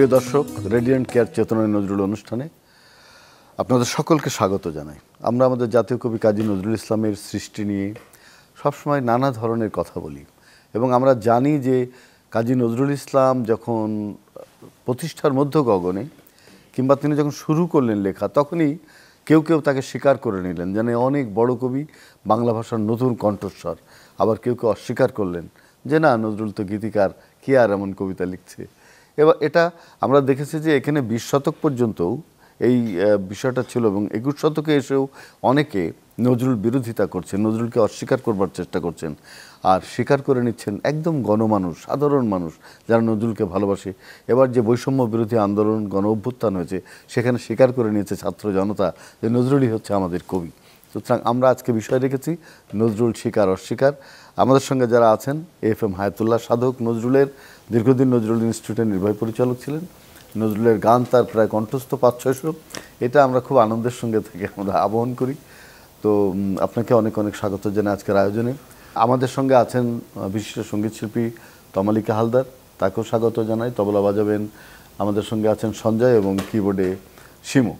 প্রিয় দর্শক, radiant care চেতনায় নজরুল অনুষ্ঠানে আপনাদের সকলকে স্বাগত জানাই। আমরা আমাদের জাতীয় কবি কাজী নজরুল ইসলামের সৃষ্টি নিয়ে সবসময় নানা ধরনের কথা বলি এবং আমরা জানি যে কাজী নজরুল ইসলাম যখন প্রতিষ্ঠার মধ্য গগনে কিংবা তিনি যখন শুরু করলেন লেখা, তখনই কেউ কেউ তাকে স্বীকার করে নিলেন যেন অনেক বড় কবি, বাংলা ভাষার নতুন কণ্ঠস্বর। আবার কেউ কেউ অস্বীকার করলেন যে না, নজরুল তো গীতিকার, কে আর এমন কবিতা লিখছে। এবার এটা আমরা দেখেছি যে এখানে 20 শতক পর্যন্তও এই বিষয়টা ছিল এবং 21 শতকে এসেও অনেকে নজরুল বিরোধিতা করছেন, নজরুলকে অস্বীকার করবার চেষ্টা করছেন। আর স্বীকার করে নিচ্ছেন একদম গণমানুষ, সাধারণ মানুষ যারা নজরুলকে ভালোবাসে। এবার যে বৈষম্য বিরোধী আন্দোলন, গণ অভ্যুত্থান হয়েছে, সেখানে স্বীকার করে নিয়েছে ছাত্র জনতা যে নজরুলই হচ্ছে আমাদের কবি। সুতরাং আমরা আজকে বিষয় রেখেছি নজরুল স্বীকার অস্বীকার। আমাদের সঙ্গে যারা আছেন, FM হায়াতুল্লাহ সাধক, নজরুলের দীর্ঘদিন নজরুল ইনস্টিটিউটের নির্বাহী পরিচালক ছিলেন। নজরুলের গান তার প্রায় কণ্ঠস্থ 500-600, এটা আমরা খুব আনন্দের সঙ্গে থেকে আমরা আবহন করি। তো আপনাকে অনেক অনেক স্বাগত জানাই আজকের আয়োজনে। আমাদের সঙ্গে আছেন বিশিষ্ট সঙ্গীত শিল্পী তমালিকা হালদার, তাকেও স্বাগত জানাই। তবলা বাজাবেন আমাদের সঙ্গে আছেন সঞ্জয় এবং কিবোর্ডে শিমু।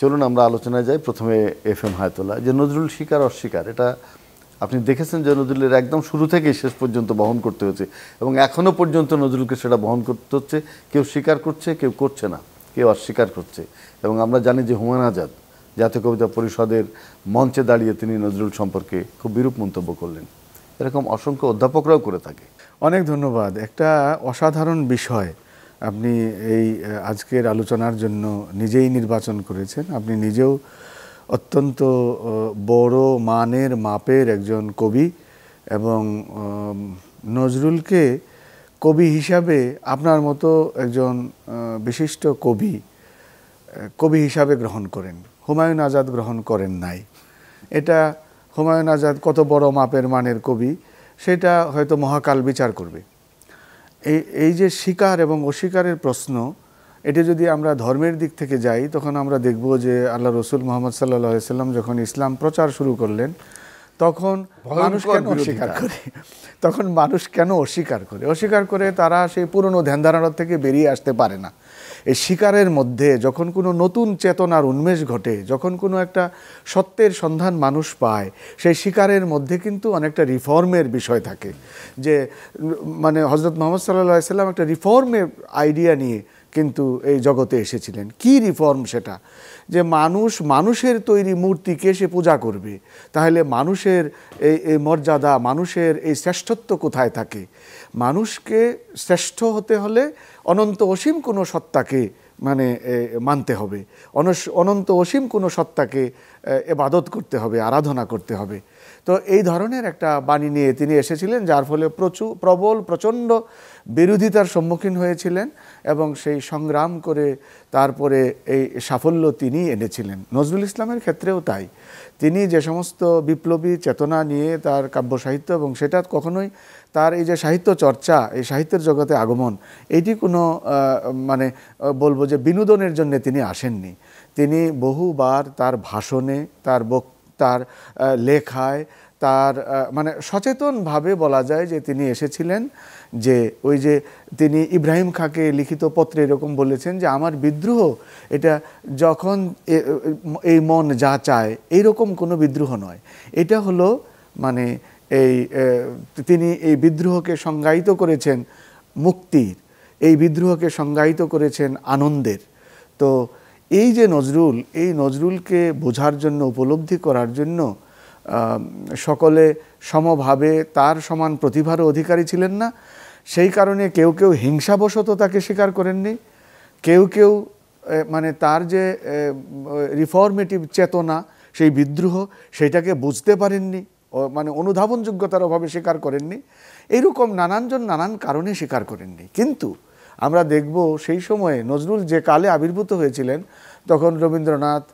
চলুন আমরা আলোচনায় যাই। প্রথমে FM হায়াতুল্লাহ, যে নজরুল স্বীকার অস্বীকার, এটা আপনি দেখেছেন যে নজরুলের একদম শুরু থেকেই শেষ পর্যন্ত বহন করতে হয়েছে এবং এখনও পর্যন্ত নজরুলকে সেটা বহন করতে হচ্ছে। কেউ স্বীকার করছে, কেউ করছে না, কেউ অস্বীকার করছে। এবং আমরা জানি যে হুমায়ুন আজাদ জাতীয় কবিতা পরিষদের মঞ্চে দাঁড়িয়ে তিনি নজরুল সম্পর্কে খুব বিরূপ মন্তব্য করলেন। এরকম অসংখ্য অধ্যাপকরাও করে থাকে। অনেক ধন্যবাদ। একটা অসাধারণ বিষয় আপনি এই আজকের আলোচনার জন্য নিজেই নির্বাচন করেছেন। আপনি নিজেও অত্যন্ত বড় মানের মাপের একজন কবি এবং নজরুলকে কবি হিসাবে আপনার মতো একজন বিশিষ্ট কবি হিসাবে গ্রহণ করেন। হুমায়ুন আজাদ গ্রহণ করেন নাই। এটা হুমায়ুন আজাদ কত বড় মাপের মানের কবি সেটা হয়তো মহাকাল বিচার করবে। এই যে স্বীকার এবং অস্বীকারের প্রশ্ন, এটা যদি আমরা ধর্মের দিক থেকে যাই তখন আমরা দেখব যে আল্লাহ রসুল মুহাম্মদ সাল্লাল্লাহু আলাইহি সাল্লাম যখন ইসলাম প্রচার শুরু করলেন তখন মানুষ কেন অস্বীকার করে? অস্বীকার করে তারা সেই পুরনো ধ্যানধারণা থেকে বেরিয়ে আসতে পারে না। এই স্বীকারের মধ্যে যখন কোনো নতুন চেতনার উন্মেষ ঘটে, যখন কোনো একটা সত্যের সন্ধান মানুষ পায়, সেই স্বীকারের মধ্যে কিন্তু অনেকটা রিফর্মের বিষয় থাকে। যে মানে হযরত মুহাম্মদ সাল্লাল্লাহু আলাইহি সাল্লাম একটা রিফর্মের আইডিয়া নিয়ে কিন্তু এই জগতে এসেছিলেন। কি রিফর্ম সেটা? যে মানুষের তৈরি মূর্তিকে সে পূজা করবে, তাহলে মানুষের এই মর্যাদা, মানুষের এই শ্রেষ্ঠত্ব কোথায় থাকে? মানুষকে শ্রেষ্ঠ হতে হলে অনন্ত অসীম কোনো সত্তাকে মানতে হবে, অনন্ত অসীম কোনো সত্তাকে ইবাদত করতে হবে, আরাধনা করতে হবে। তো এই ধরনের একটা বাণী নিয়ে তিনি এসেছিলেন, যার ফলে প্রচণ্ড বিরোধিতার সম্মুখীন হয়েছিলেন এবং সেই সংগ্রাম করে তারপরে এই সাফল্য তিনি এনেছিলেন। নজরুল ইসলামের ক্ষেত্রেও তাই। তিনি যে সমস্ত বিপ্লবী চেতনা নিয়ে তার কাব্য সাহিত্য, এবং সেটা কখনোই তার এই যে সাহিত্য চর্চা, এই সাহিত্যের জগতে আগমন, এটি কোনো বলবো যে বিনোদনের জন্য তিনি আসেননি। তিনি বহুবার তার ভাষণে, তার লেখায়, তার সচেতনভাবে বলা যায় যে তিনি এসেছিলেন। যে ওই যে তিনি ইব্রাহিম খাঁকে লিখিত পত্রে এরকম বলেছেন যে আমার বিদ্রোহ এটা যখন এই মন যা চায় এইরকম কোনো বিদ্রোহ নয়, এটা হলো তিনি এই বিদ্রোহকে সংজ্ঞায়িত করেছেন মুক্তির, এই বিদ্রোহকে সংজ্ঞায়িত করেছেন আনন্দের। তো এই যে নজরুলকে বোঝার জন্য, উপলব্ধি করার জন্য সকলে সমভাবে তার সমান প্রতিভারও অধিকারী ছিলেন না। সেই কারণে কেউ কেউ হিংসাবশত তাকে স্বীকার করেননি, কেউ কেউ তার যে রিফর্মেটিভ চেতনা, সেই বিদ্রোহ, সেইটাকে বুঝতে পারেননি, অনুধাবনযোগ্যতার অভাবে স্বীকার করেননি। এইরকম নানানজন নানান কারণে স্বীকার করেননি। কিন্তু আমরা দেখব সেই সময়ে নজরুল যে কালে আবির্ভূত হয়েছিলেন, তখন রবীন্দ্রনাথ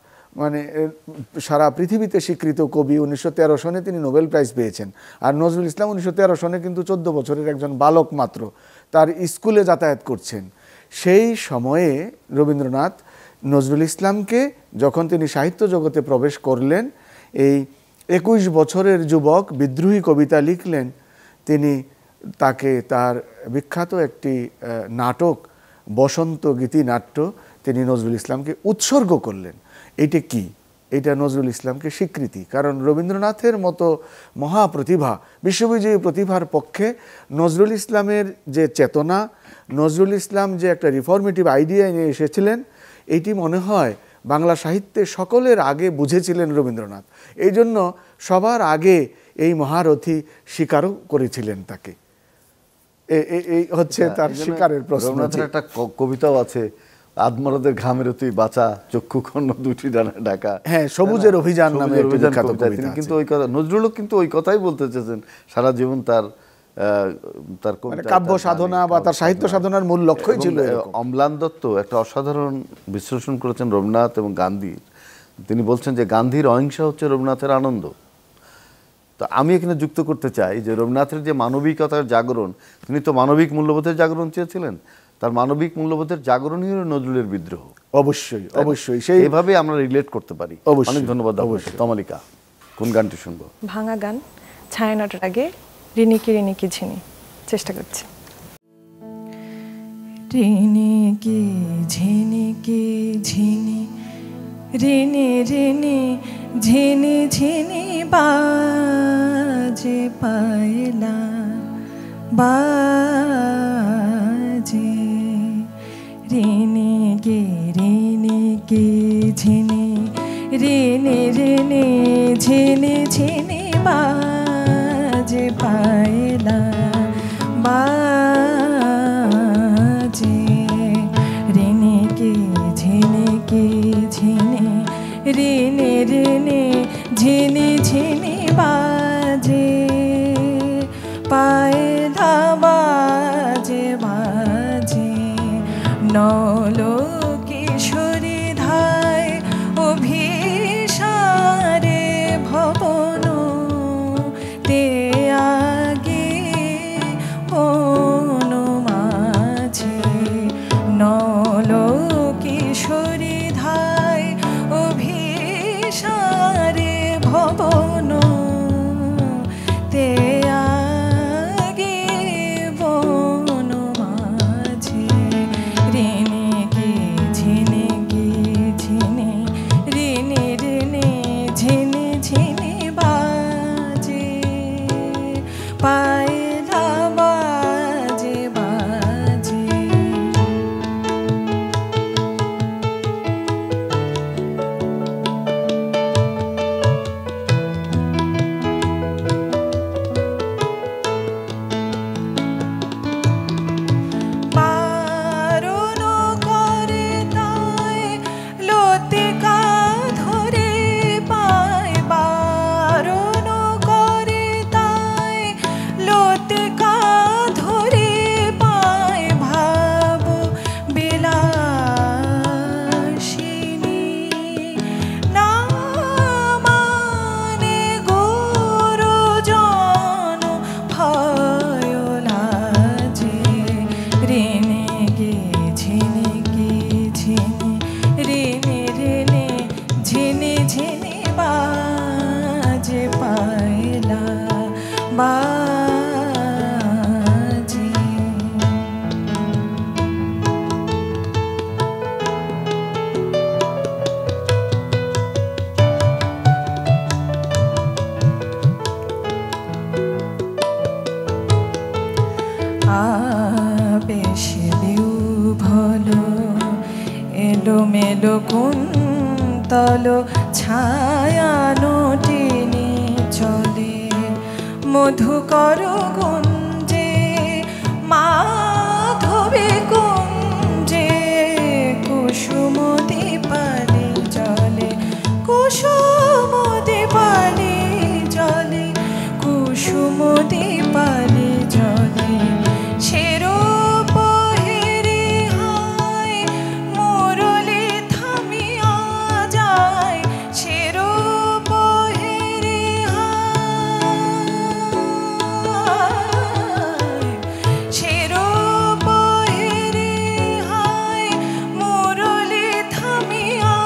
সারা পৃথিবীতে স্বীকৃত কবি। 1913 সনে তিনি নোবেল প্রাইজ পেয়েছেন। আর নজরুল ইসলাম 1913 সনে কিন্তু 14 বছরের একজন বালক মাত্র, তার স্কুলে যাতায়াত করছেন। সেই সময়ে রবীন্দ্রনাথ নজরুল ইসলামকে যখন তিনি সাহিত্য জগতে প্রবেশ করলেন, এই 21 বছরের যুবক বিদ্রোহী কবিতা লিখলেন, তিনি তাকে তার বিখ্যাত একটি নাটক বসন্ত গীতিনাট্য তিনি নজরুল ইসলামকে উৎসর্গ করলেন। এটা কি? এটা নজরুল ইসলামকে স্বীকৃতি। কারণ রবীন্দ্রনাথের মতো মহাপ্রতিভা, বিশ্ববিজয়ী প্রতিভার পক্ষে নজরুল ইসলামের যে চেতনা, নজরুল ইসলাম যে একটা রিফর্মেটিভ আইডিয়া নিয়ে এসেছিলেন, এইটি মনে হয় বাংলা সাহিত্যে সকলের আগে বুঝেছিলেন রবীন্দ্রনাথ। এই জন্য সবার আগে এই মহারথী স্বীকারও করেছিলেন তাকে। এই হচ্ছে তার স্বীকারের প্রশ্ন। রবীন্দ্রনাথের একটা কবিতাও আছে, আদমরদের ঘামের তুই বাঁচা, চক্ষু খণ্ড দুটি ডানায় ঢাকা। হ্যাঁ, সবুজের অভিযান নামে একটা বিখ্যাত কবিতা। তিনি কিন্তু ওই কথা, নজরুলও কিন্তু ওই কথাই বলতে চেয়েছেন সারা জীবন। তার কাব্য সাধনা বা তার সাহিত্য সাধনার মূল লক্ষ্যই ছিল। অম্লান দত্ত একটা অসাধারণ বিশ্লেষণ করেছেন রবীন্দ্রনাথ এবং গান্ধীর। তিনি বলছেন যে গান্ধীর অহিংসা হচ্ছে রবীন্দ্রনাথের আনন্দ। তো আমি এখানে যুক্ত করতে চাই যে রবীন্দ্রনাথের যে মানবিকতার জাগরণ, তিনি তো মানবিক মূল্যবোধের জাগরণ চেয়েছিলেন। তার মানবিক মূল্যবোধের জাগরণই হলো নজরুলের বিদ্রোহ। অবশ্যই অবশ্যই এইভাবে আমরা রিলেট করতে পারি। অনেক ধন্যবাদ। অবশ্যই। তমালিকা, কোন গানটি শুনবো? ভাঙা গান, ছায়ানটের আগে রিনিকি রিনিকি ঝিনি চেষ্টা করছি। রিনিকি ঝিনিকি ঝিনি, রিনি রিনি ঝিনি ঝিনি, বাজে পায়লা বাজে, রিনিকি রিনিকি ঝিনি, রিনি রিনি ঝিনি ঝিনি, বাজে পায়লা বাজে, রিনিকি ঝিনিকি ঝিনি, রিনি রিনি ঝিনি ঝিনি, বাজে পায়লা বাজে বাজে, নল কিশোরী ধায় অভিসারে ভবন, তে আগে বন মাঝে, নল কিশোরী ধায় অভিসারে ভবন, তে আগে বন মাঝে, রিনিকি ঝিনিকি ঝিনি, রিনি রিনি ঝিনি ঝিনি, বাজে পায়লা বাজে বাজে। বারণ করে তাই লতিকা ধরে পায়, বারণ করে তাই লতিকা ধরে পায়, ভাব বিলাসিনী না মানে গুরুজন ভয় লাজে, রিনিকি ঝিনিকি ঝিনি, রিনি রিনি ঝিনি ঝিনি, বাজে পায়লা বাজে। আবেশ বিহ্বল এলোমেলো কুন্তল ছায়ানটিনি চলে, মধুকর গুঞ্জে মাধবী কুঞ্জে, কুসুম দীপালি জলে, কুসুম দীপালি জলে, কুসুম দীপালি জলে, সেরূপ হেরি হায় মুরলি থামিয়া যায়, সেরূপ হেরি হায়, সেরূপ হেরি হায় মুরলি থামিয়া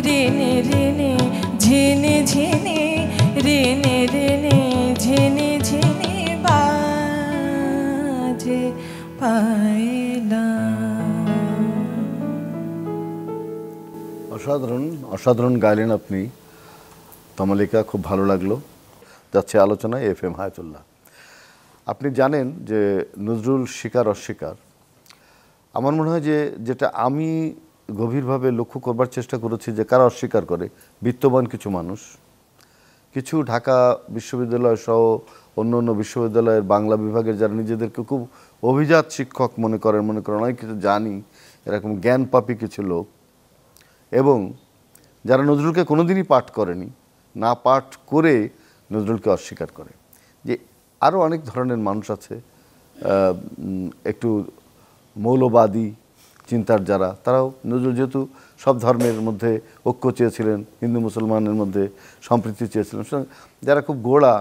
রিনি রিনি ঝিনি ঝিনি রিনি রিনি ঝিনি ঝিনি বাজে পায়লা। অসাধারণ অসাধারণ গাইলেন আপনি তমালিকা, খুব ভালো লাগলো। যাচ্ছে আলোচনায় FM হায়াতুল্লাহ। আপনি জানেন যে নজরুল স্বীকার অস্বীকার, আমার মনে হয় যে যেটা আমি গভীরভাবে লক্ষ্য করবার চেষ্টা করেছি যে কারা অস্বীকার করে, বিত্তবান কিছু মানুষ, কিছু ঢাকা বিশ্ববিদ্যালয় সহ অন্য অন্য বিশ্ববিদ্যালয়ের বাংলা বিভাগের যারা নিজেদেরকে খুব অভিজাত শিক্ষক মনে করেন অনেক কিছু জানি, এরকম জ্ঞান পাপী কিছু লোক, এবং যারা নজরুলকে কোনোদিনই পাঠ করেনি, না পাঠ করে নজরুলকে অস্বীকার করে। যে আরও অনেক ধরনের মানুষ আছে, একটু মৌলবাদী চিন্তার যারা, তারাও নজরুল যেহেতু সব ধর্মের মধ্যে ঐক্য চেয়েছিলেন, হিন্দু মুসলমানের মধ্যে সম্প্রীতি চেয়েছিলেন, যারা খুব গোড়া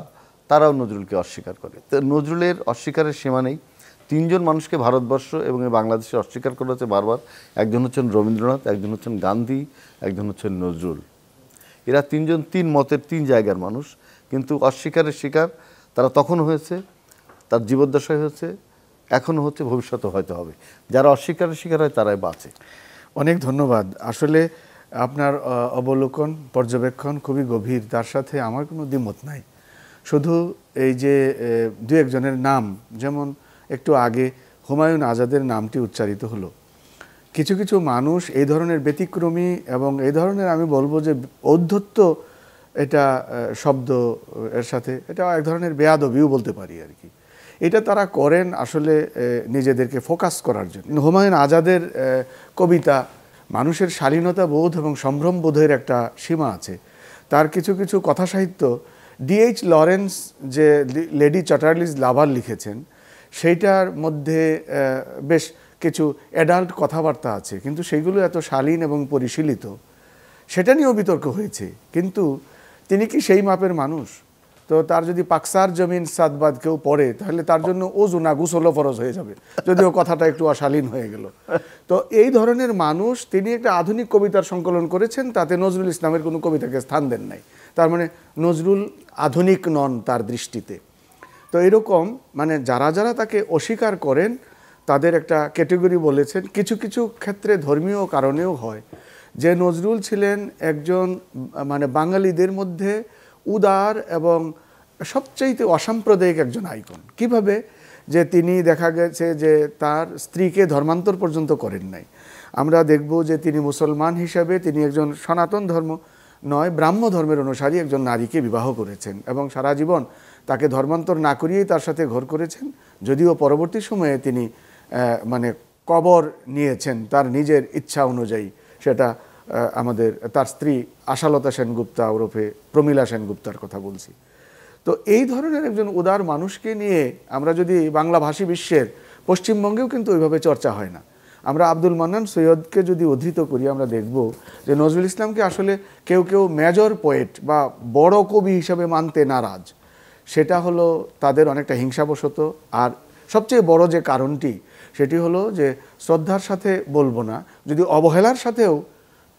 তারাও নজরুলকে অস্বীকার করে। তো নজরুলের অস্বীকারের সীমা নেই। তিনজন মানুষকে ভারতবর্ষ এবং বাংলাদেশে অস্বীকার করা হচ্ছে বারবার। একজন হচ্ছেন রবীন্দ্রনাথ, একজন হচ্ছেন গান্ধী, একজন হচ্ছেন নজরুল। এরা তিনজন তিন মতের তিন জায়গার মানুষ, কিন্তু অস্বীকারের শিকার তারা তখন হয়েছে, তার জীবদ্দশায় হয়েছে, এখনও হচ্ছে, ভবিষ্যতে হয়তো হবে। যারা অস্বীকারের শিকার হয় তারাই বাঁচে। অনেক ধন্যবাদ। আসলে আপনার অবলোকন পর্যবেক্ষণ খুবই গভীর, তার সাথে আমার কোনো দ্বিমত নাই। শুধু এই যে দু একজনের নাম, যেমন একটু আগে হুমায়ুন আজাদের নামটি উচ্চারিত হলো, কিছু কিছু মানুষ এই ধরনের ব্যতিক্রমী এবং এই ধরনের, আমি বলবো যে ঔদ্ধত্য এটা শব্দ এর সাথে এটা এক ধরনের বেয়াদবিও বলতে পারি আর কি, এটা তারা করেন আসলে নিজেদেরকে ফোকাস করার জন্য। হুমায়ুন আজাদের কবিতা, মানুষের শালীনতা বোধ এবং সম্ভ্রম বোধের একটা সীমা আছে। তার কিছু কিছু কথা সাহিত্য D.H. লরেন্স যে লেডি চ্যাটার্লিজ লাভার লিখেছেন, সেইটার মধ্যে বেশ কিছু অ্যাডাল্ট কথাবার্তা আছে, কিন্তু সেইগুলো এত শালীন এবং পরিশীলিত, সেটা নিয়েও বিতর্ক হয়েছে। কিন্তু তিনি কি সেই মাপের মানুষ? তো তার যদি পাকসার জমিন সাদবাদ কেউ পড়ে, তাহলে তার জন্য ওযু না গুসলও ফরজ হয়ে যাবে, যদিও কথাটা একটু অশালীন হয়ে গেল। তো এই ধরনের মানুষ, তিনি একটা আধুনিক কবিতার সংকলন করেছেন, তাতে নজরুল ইসলামের কোনো কবিতাকে স্থান দেন নাই। তার মানে নজরুল আধুনিক নন তার দৃষ্টিতে। তো এরকম মানে যারা যারা তাকে অস্বীকার করেন তাদের একটা ক্যাটেগরি বলেছেন। কিছু কিছু ক্ষেত্রে ধর্মীয় কারণেও হয় যে নজরুল ছিলেন একজন মানে বাঙালিদের মধ্যে উদার এবং সবচাইতে অসাম্প্রদায়িক একজন আইকন। কিভাবে? যে তিনি দেখা গেছে যে তার স্ত্রীকে ধর্মান্তর পর্যন্ত করেন নাই। আমরা দেখব যে তিনি মুসলমান হিসাবে তিনি একজন সনাতন ধর্ম নয়, ব্রাহ্ম ধর্মের অনুসারী একজন নারীকে বিবাহ করেছেন এবং সারা জীবন তাকে ধর্মান্তর না করিয়েই তার সাথে ঘর করেছেন। যদিও পরবর্তী সময়ে তিনি মানে কবর নিয়েছেন তার নিজের ইচ্ছা অনুযায়ী, সেটা আমাদের তার স্ত্রী আশালতা সেনগুপ্তা ওরফে প্রমীলা সেনগুপ্তার কথা বলছি। তো এই ধরনের একজন উদার মানুষকে নিয়ে আমরা যদি বাংলাভাষী বিশ্বের, পশ্চিমবঙ্গেও কিন্তু ওইভাবে চর্চা হয় না। আমরা আব্দুল মান্নান সৈয়দকে যদি উদ্ধৃত করি, আমরা দেখব যে নজরুল ইসলামকে আসলে কেউ কেউ মেজর পোয়েট বা বড় কবি হিসাবে মানতে নারাজ। সেটা হলো তাদের অনেকটা হিংসাবশত। আর সবচেয়ে বড় যে কারণটি, সেটি হলো যে শ্রদ্ধার সাথে বলবো না, যদি অবহেলার সাথেও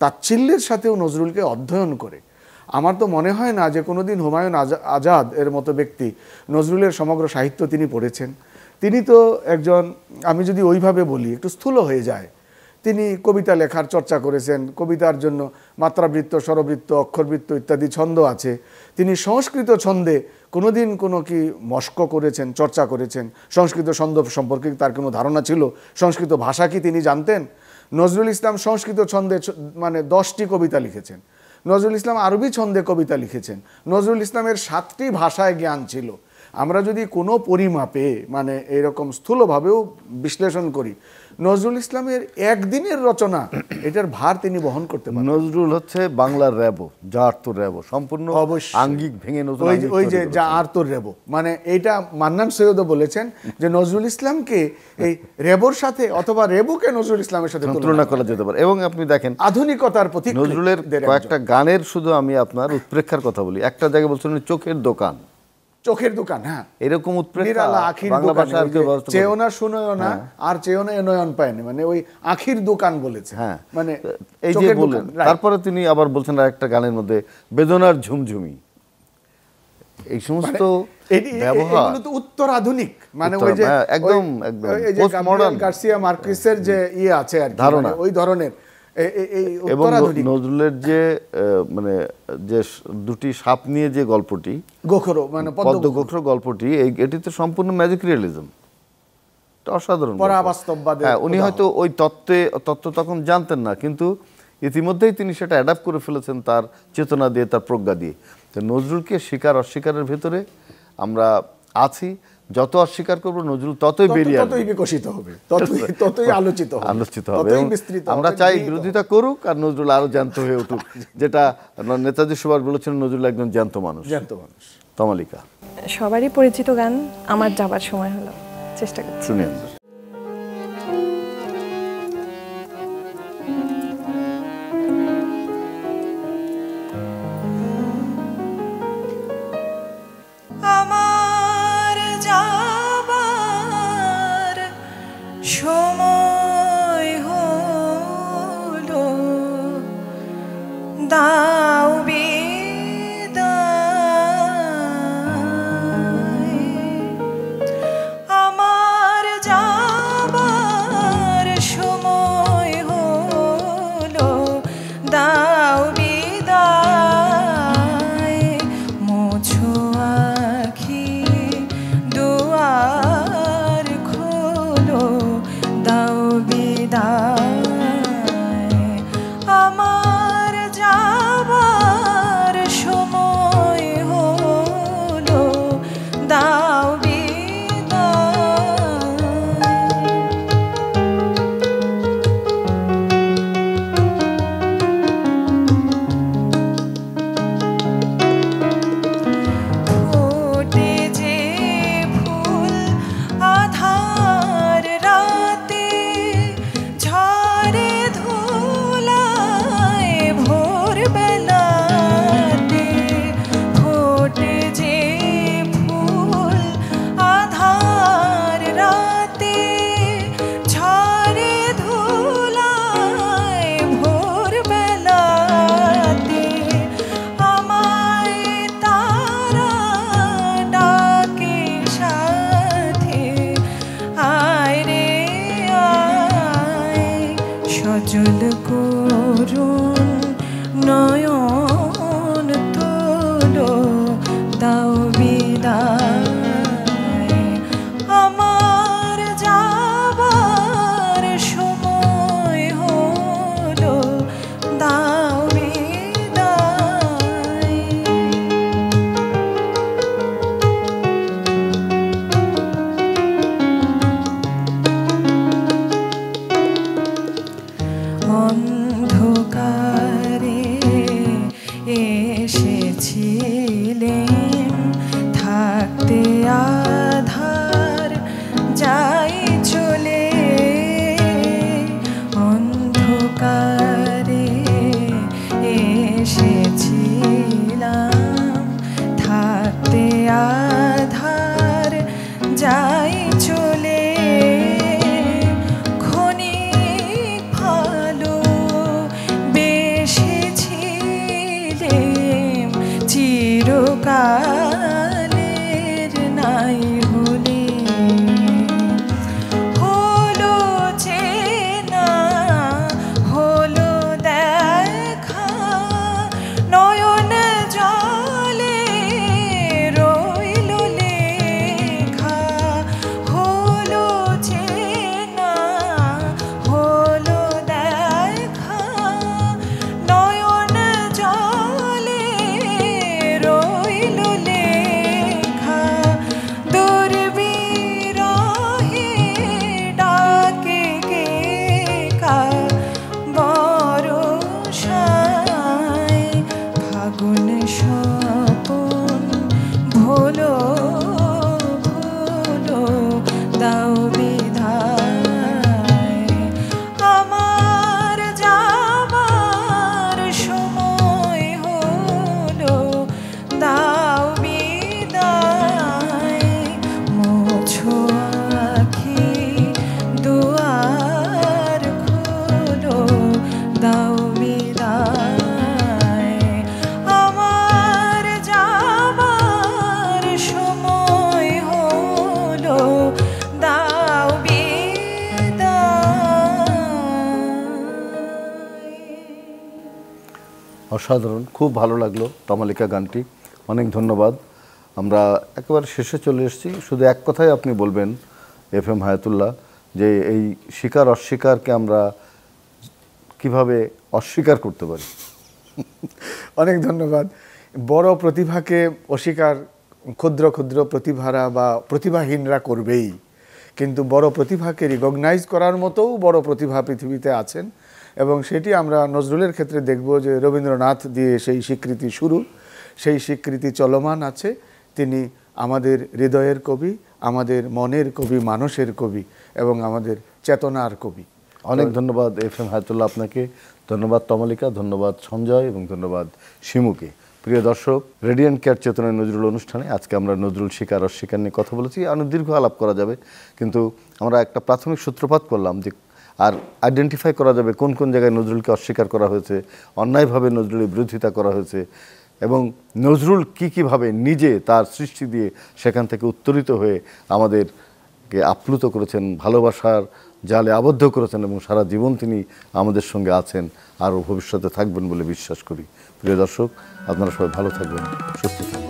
তাচ্ছিল্যের সাথেও নজরুলকে অধ্যয়ন করে। আমার তো মনে হয় না যে কোনোদিন হুমায়ুন আজাদ এর মতো ব্যক্তি নজরুলের সমগ্র সাহিত্য তিনি পড়েছেন। তিনি তো একজন, আমি যদি ওইভাবে বলি একটু স্থূল হয়ে যায়, তিনি কবিতা লেখার চর্চা করেছেন। কবিতার জন্য মাত্রাবৃত্ত, স্বরবৃত্ত, অক্ষরবৃত্ত ইত্যাদি ছন্দ আছে। তিনি সংস্কৃত ছন্দে কোনোদিন কোনো কি মস্ক করেছেন, চর্চা করেছেন? সংস্কৃত ছন্দ সম্পর্কে তার কোনো ধারণা ছিল? সংস্কৃত ভাষা কি তিনি জানতেন? নজরুল ইসলাম সংস্কৃত ছন্দে মানে 10টি কবিতা লিখেছেন। নজরুল ইসলাম আরবি ছন্দে কবিতা লিখেছেন। নজরুল ইসলামের 7টি ভাষায় জ্ঞান ছিল। আমরা যদি কোনো পরিমাপে মানে এরকম স্থূলভাবেও বিশ্লেষণ করি, নজরুল ইসলামের একদিনের রচনা এটার ভার তিনি বহন করতে পারেন। নজরুল হচ্ছে বাংলার র্যাবো, যা আর্তর র্যাবো, সম্পূর্ণ আঙ্গিক ভেঙে নতুন ওই যে যা আর্তর র্যাবো, মানে এইটা মান্নান সৈয়দও বলেছেন যে নজরুল ইসলামকে এই র্যাবোর সাথে অথবা র্যাবোকে নজরুল ইসলামের সাথে তুলনা করা যেতে পারে। এবং আপনি দেখেন আধুনিকতার প্রতীক নজরুলের কয়েকটা গানের শুধু আমি আপনার উৎপ্রেক্ষার কথা বলি। একটা জায়গায় বলছিলেন চোখের দোকান, চোখের দোকান, হ্যাঁ, এরকম উৎপ্রেক্ষা নিরালা আখির বাংলা দোকান, ভাষায় আর কেউ ব্যবস্থা চেয়েও করে না শুনেও না, আর চেয়েও না নয়ন পায়নি, মানে ওই আখির দোকান বলেছে। হ্যাঁ, মানে এই যে চোখের বললেন, দোকান, right। তারপরে তিনি আবার বলছেন আরেকটা গানের মধ্যে বেদনার ঝুমঝুমি, এই সমস্ত ব্যবহার এগুলো তো উত্তর আধুনিক, মানে ওই যে হ্যাঁ, একদম একদম ওই যে পোস্টমডার্ন গাব্রিয়েল গার্সিয়া মার্কেসের যে ইয়ে আছে আর কি, ধারণা। মানে ওই ধরনের এই এবং উত্তর আধুনিক। নজরুলের যে মানে যে দুটি সাপ নিয়ে যে গল্পটি, গোখরো মানে পদ্ম গোখরো গল্পটি, এটি তো সম্পূর্ণ ম্যাজিক রিয়েলিজম, এটা অসাধারণ গল্প। পরাবাস্তববাদের হ্যাঁ, উনি হয়তো ওই তত্ত্ব তখন জানতেন না, কিন্তু ইতিমধ্যেই তিনি সেটা অ্যাডাপ্ট করে ফেলেছেন তার চেতনা দিয়ে, তার প্রজ্ঞা দিয়ে। তো নজরুলকে স্বীকার অস্বীকারের ভেতরে আমরা আছি, যত অস্বীকার করবো নজরুল ততই বেরিয়ে আসবে, ততই বিকশিত হবে, ততই আলোচিত হবে, এবং আমরা চাই বিরোধিতা করুক আর নজরুল আরো জ্যান্ত হয়ে উঠুক, যেটা নেতাজি সুভাষ বলেছেন, নজরুল একজন জ্যান্ত মানুষ। তমালিকা, সবারই পরিচিত গান আমার যাবার সময় হলো, চেষ্টা করছি। শুনেন। আমার যাবার সময় হলো, দাও বিদায়। আমার যাবার সময় হলো, দাও বিদায়। মোছো আখি, দুয়ার খোলো, দাও বিদায়। আমার যাবার সময় হলো, দাও ফোটে যে ফুল আধার রাতে, ঝরে ধুলায় ভোর বেলাতে। ফোটে যে ফুল আধার রাতে, ঝরে ধুলায় ভোর বেলাতে। আমায় তারা ডাকে সাথে, আয় রে আয়। সজল করুণ নয়ন তোলো, দাও বিদায়। আমার যাবার সময় হলো, দাও বিদায়। অন্ধকারে এসেছিলেন, থাকতে আধার যাই চলে। অন্ধকারে এসেছিলাম, থাকতে আধার যাই চলে। ক্ষণিক ভালো বেসেছিলেম, চিরকালের নাই হলে। হলো চেনা, হলো দেখা, নয়ন জলে রইল লেখা। হলো চেনা, হলো দেখা, নয়ন জলে রইল লেখা। দুর্বিরহে ডাকে কে কা, বরষায় ফাগুন স্বপন ভোলো ভোলো, দাও বিদায়। আমার যাবার সময় হলো, দাও বিদায়। অসাধারণ, খুব ভালো লাগলো তমালিকা গানটি, অনেক ধন্যবাদ। আমরা একেবারে শেষে চলে এসেছি, শুধু এক কথাই আপনি বলবেন FM হায়াতুল্লাহ, যে এই স্বীকার অস্বীকারকে আমরা কিভাবে অস্বীকার করতে পারি? অনেক ধন্যবাদ। বড় প্রতিভাকে অস্বীকার ক্ষুদ্র ক্ষুদ্র প্রতিভারা বা প্রতিভাহীনরা করবেই, কিন্তু বড় প্রতিভাকে রিকগনাইজ করার মতোও বড় প্রতিভা পৃথিবীতে আছেন, এবং সেটি আমরা নজরুলের ক্ষেত্রে দেখব যে রবীন্দ্রনাথ দিয়ে সেই স্বীকৃতি শুরু, সেই স্বীকৃতি চলমান আছে। তিনি আমাদের হৃদয়ের কবি, আমাদের মনের কবি, মানসের কবি এবং আমাদের চেতনার কবি। অনেক ধন্যবাদ FM হায়াতুল্লাহ আপনাকে, ধন্যবাদ তমালিকা, ধন্যবাদ সঞ্জয় এবং ধন্যবাদ শিমুকে। প্রিয় দর্শক, রেডিয়েন্ট কেয়ার চেতনায় নজরুল অনুষ্ঠানে আজকে আমরা নজরুল স্বীকার অস্বীকার নিয়ে কথা বলেছি। অনেক দীর্ঘ আলাপ করা যাবে, কিন্তু আমরা একটা প্রাথমিক সূত্রপাত করলাম যে আর আইডেন্টিফাই করা যাবে কোন কোন জায়গায় নজরুলকে অস্বীকার করা হয়েছে, অন্যায়ভাবে নজরুলের বিরোধিতা করা হয়েছে, এবং নজরুল কীভাবে নিজে তার সৃষ্টি দিয়ে সেখান থেকে উত্তরিত হয়ে আমাদেরকে আপ্লুত করেছেন, ভালোবাসার জালে আবদ্ধ করেছেন, এবং সারা জীবন তিনি আমাদের সঙ্গে আছেন, আরও ভবিষ্যতে থাকবেন বলে বিশ্বাস করি। প্রিয় দর্শক, আপনারা সবাই ভালো থাকবেন, সুস্থ থাকবেন।